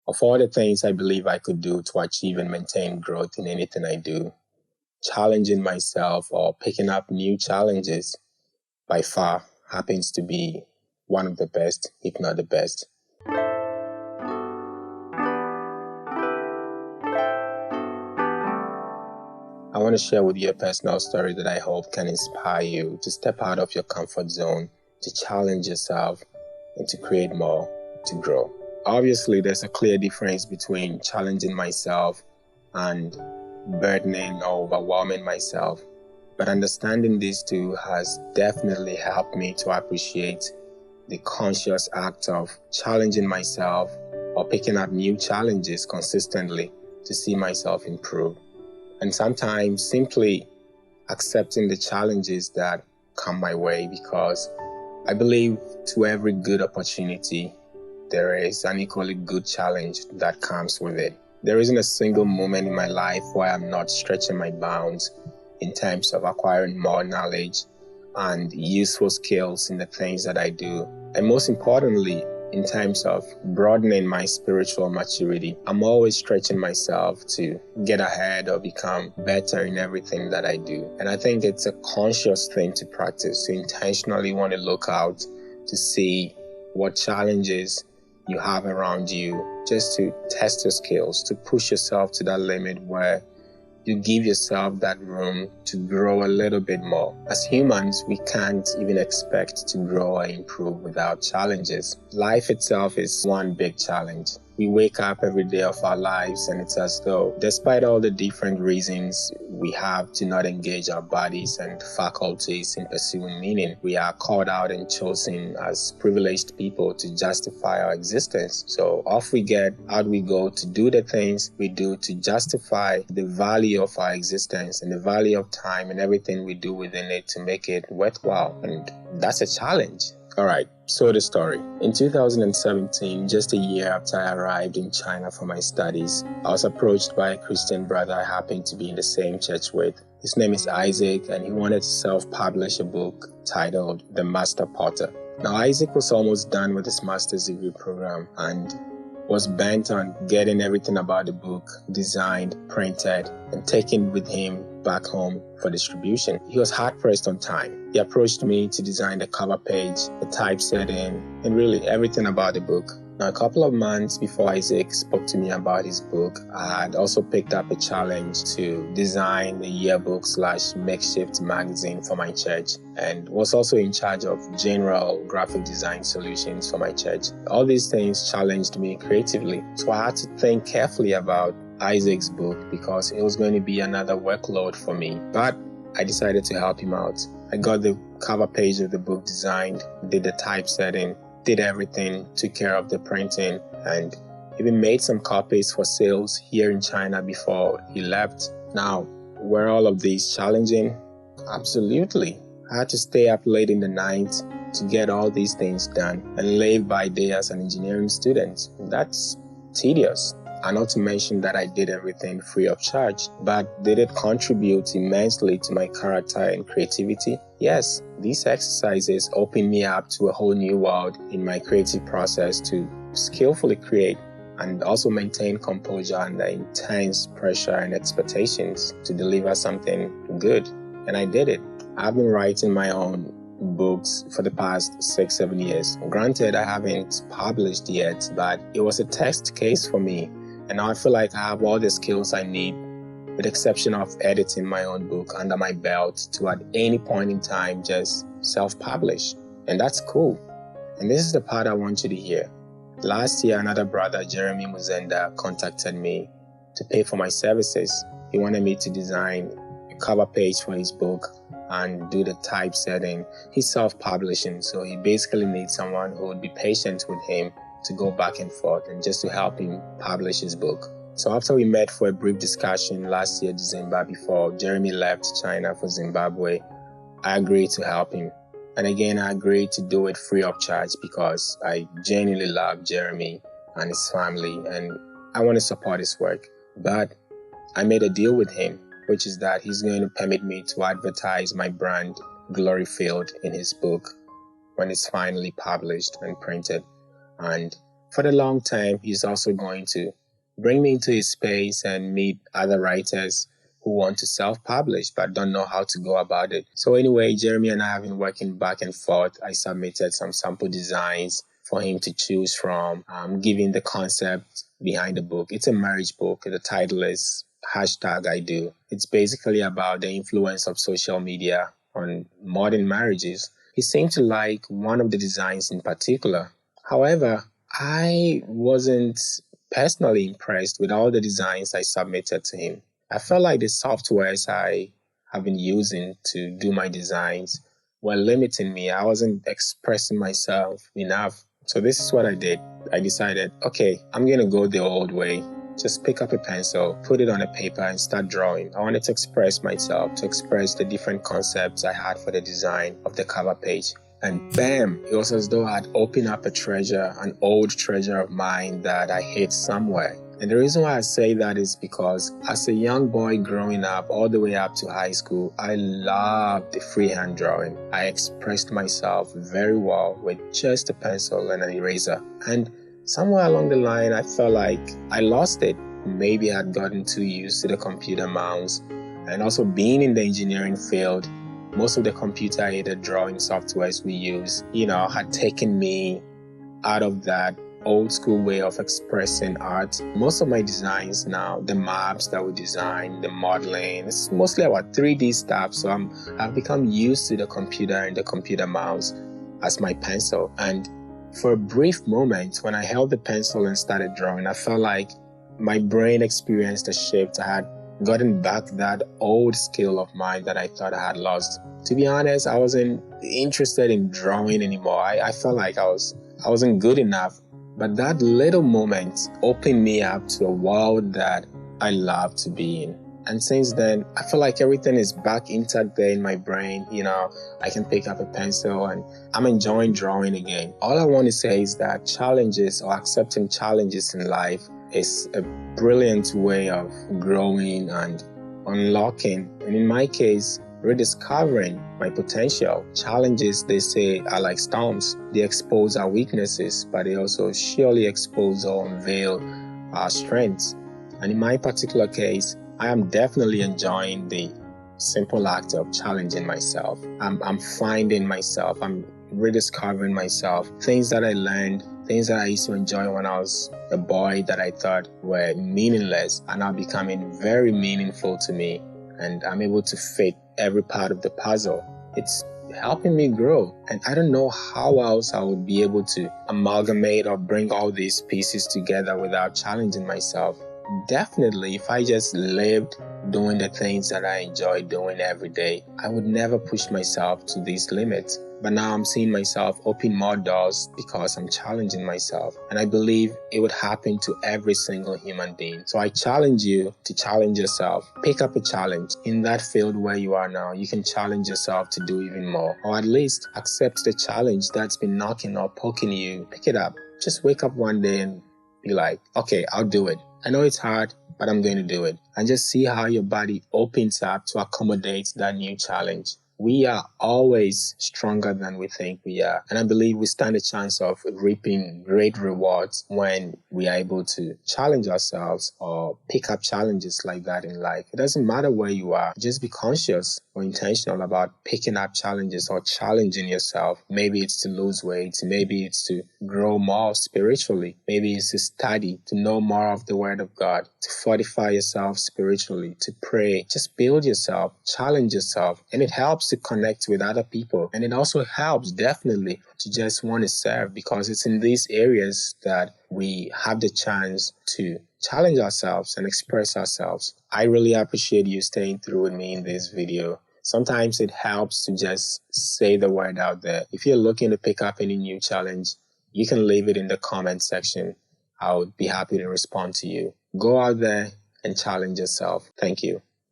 Of all the things I believe I could do to achieve and maintain growth in anything I do, challenging myself or picking up new challenges by far happens to be one of the best, if not the best. I want to share with you a personal story that I hope can inspire you to step out of your comfort zone, to challenge yourself, and to create more, to grow. Obviously, there's a clear difference between challenging myself and burdening or overwhelming myself. But understanding these two has definitely helped me to appreciate the conscious act of challenging myself or picking up new challenges consistently to see myself improve. And sometimes simply accepting the challenges that come my way, because I believe to every good opportunity, there is an equally good challenge that comes with it. There isn't a single moment in my life where I'm not stretching my bounds in terms of acquiring more knowledge and useful skills in the things that I do. And most importantly, in terms of broadening my spiritual maturity, I'm always stretching myself to get ahead or become better in everything that I do. And I think it's a conscious thing to practice, to intentionally want to look out to see what challenges you have around you, just to test your skills, to push yourself to that limit where you give yourself that room to grow a little bit more. As humans, we can't even expect to grow or improve without challenges. Life itself is one big challenge. We wake up every day of our lives and it's as though, despite all the different reasons we have to not engage our bodies and faculties in pursuing meaning, we are called out and chosen as privileged people to justify our existence. So off we get, out we go to do the things we do to justify the value of our existence and the value of time and everything we do within it to make it worthwhile. And that's a challenge. All right, so the story. In 2017, just a year after I arrived in China for my studies, I was approached by a Christian brother I happened to be in the same church with. His name is Isaac, and he wanted to self-publish a book titled The Master Potter. Now, Isaac was almost done with his master's degree program and was bent on getting everything about the book designed, printed, and taken with him back home for distribution. He was hard-pressed on time. He approached me to design the cover page, the typesetting, and really everything about the book. Now, a couple of months before Isaac spoke to me about his book, I had also picked up a challenge to design a yearbook/makeshift magazine for my church, and was also in charge of general graphic design solutions for my church. All these things challenged me creatively, so I had to think carefully about Isaac's book because it was going to be another workload for me. But I decided to help him out. I got the cover page of the book designed, did the typesetting, did everything, took care of the printing, and even made some copies for sales here in China before he left. Now, were all of these challenging? Absolutely. I had to stay up late in the night to get all these things done and live by day as an engineering student. That's tedious. And not to mention that I did everything free of charge. But did it contribute immensely to my character and creativity? Yes, these exercises opened me up to a whole new world in my creative process to skillfully create and also maintain composure under intense pressure and expectations to deliver something good. And I did it. I've been writing my own books for the past 6-7 years. Granted, I haven't published yet, but it was a test case for me. And now I feel like I have all the skills I need, with the exception of editing my own book, under my belt to at any point in time just self-publish. And that's cool. And this is the part I want you to hear. Last year, another brother, Jeremy Muzenda, contacted me to pay for my services. He wanted me to design a cover page for his book and do the typesetting. He's self-publishing, so he basically needs someone who would be patient with him to go back and forth and just to help him publish his book. So after we met for a brief discussion last year, December, before Jeremy left China for Zimbabwe, I agreed to help him. And again, I agreed to do it free of charge because I genuinely love Jeremy and his family and I want to support his work. But I made a deal with him, which is that he's going to permit me to advertise my brand, Gloryfield, in his book when it's finally published and printed. And for the long term, he's also going to bring me into his space and meet other writers who want to self-publish but don't know how to go about it. So anyway, Jeremy and I have been working back and forth. I submitted some sample designs for him to choose from, giving the concept behind the book. It's a marriage book. The title is #I Do. It's basically about the influence of social media on modern marriages. He seemed to like one of the designs in particular. However, I wasn't personally impressed with all the designs I submitted to him. I felt like the softwares I have been using to do my designs were limiting me. I wasn't expressing myself enough. So this is what I did. I decided, okay, I'm going to go the old way. Just pick up a pencil, put it on a paper and start drawing. I wanted to express myself, to express the different concepts I had for the design of the cover page. And bam, it was as though I had opened up a treasure, an old treasure of mine that I hid somewhere. And the reason why I say that is because as a young boy growing up, all the way up to high school, I loved the freehand drawing. I expressed myself very well with just a pencil and an eraser. And somewhere along the line, I felt like I lost it. Maybe I had gotten too used to the computer mouse. And also being in the engineering field, most of the computer-aided drawing softwares we use, had taken me out of that old school way of expressing art. Most of my designs now, the maps that we design, the modeling, it's mostly about 3D stuff. So I've become used to the computer and the computer mouse as my pencil. And for a brief moment, when I held the pencil and started drawing, I felt like my brain experienced a shift. I had gotten back that old skill of mine that I thought I had lost. To be honest, I wasn't interested in drawing anymore. I felt like I wasn't good enough. But that little moment opened me up to a world that I love to be in. And since then, I feel like everything is back intact there in my brain. I can pick up a pencil and I'm enjoying drawing again. All I want to say is that challenges or accepting challenges in life is a brilliant way of growing and unlocking. And in my case, rediscovering my potential. Challenges, they say, are like storms. They expose our weaknesses, but they also surely expose or unveil our strengths. And in my particular case, I am definitely enjoying the simple act of challenging myself. I'm finding myself. I'm rediscovering myself. Things that I learned, things that I used to enjoy when I was a boy that I thought were meaningless are now becoming very meaningful to me. And I'm able to fit every part of the puzzle. It's helping me grow. And I don't know how else I would be able to amalgamate or bring all these pieces together without challenging myself. Definitely, if I just lived doing the things that I enjoy doing every day, I would never push myself to these limits. But now I'm seeing myself open more doors because I'm challenging myself. And I believe it would happen to every single human being. So I challenge you to challenge yourself. Pick up a challenge. In that field where you are now, you can challenge yourself to do even more. Or at least accept the challenge that's been knocking or poking you. Pick it up. Just wake up one day and be like, okay, I'll do it. I know it's hard, but I'm going to do it. And just see how your body opens up to accommodate that new challenge. We are always stronger than we think we are. And I believe we stand a chance of reaping great rewards when we are able to challenge ourselves or pick up challenges like that in life. It doesn't matter where you are. Just be conscious or intentional about picking up challenges or challenging yourself. Maybe it's to lose weight. Maybe it's to grow more spiritually. Maybe it's to study, to know more of the Word of God, to fortify yourself spiritually, to pray. Just build yourself, challenge yourself, and it helps to connect with other people. And it also helps definitely to just want to serve, because it's in these areas that we have the chance to challenge ourselves and express ourselves. I really appreciate you staying through with me in this video. Sometimes it helps to just say the word out there. If you're looking to pick up any new challenge, you can leave it in the comment section. I would be happy to respond to you. Go out there and challenge yourself. Thank you.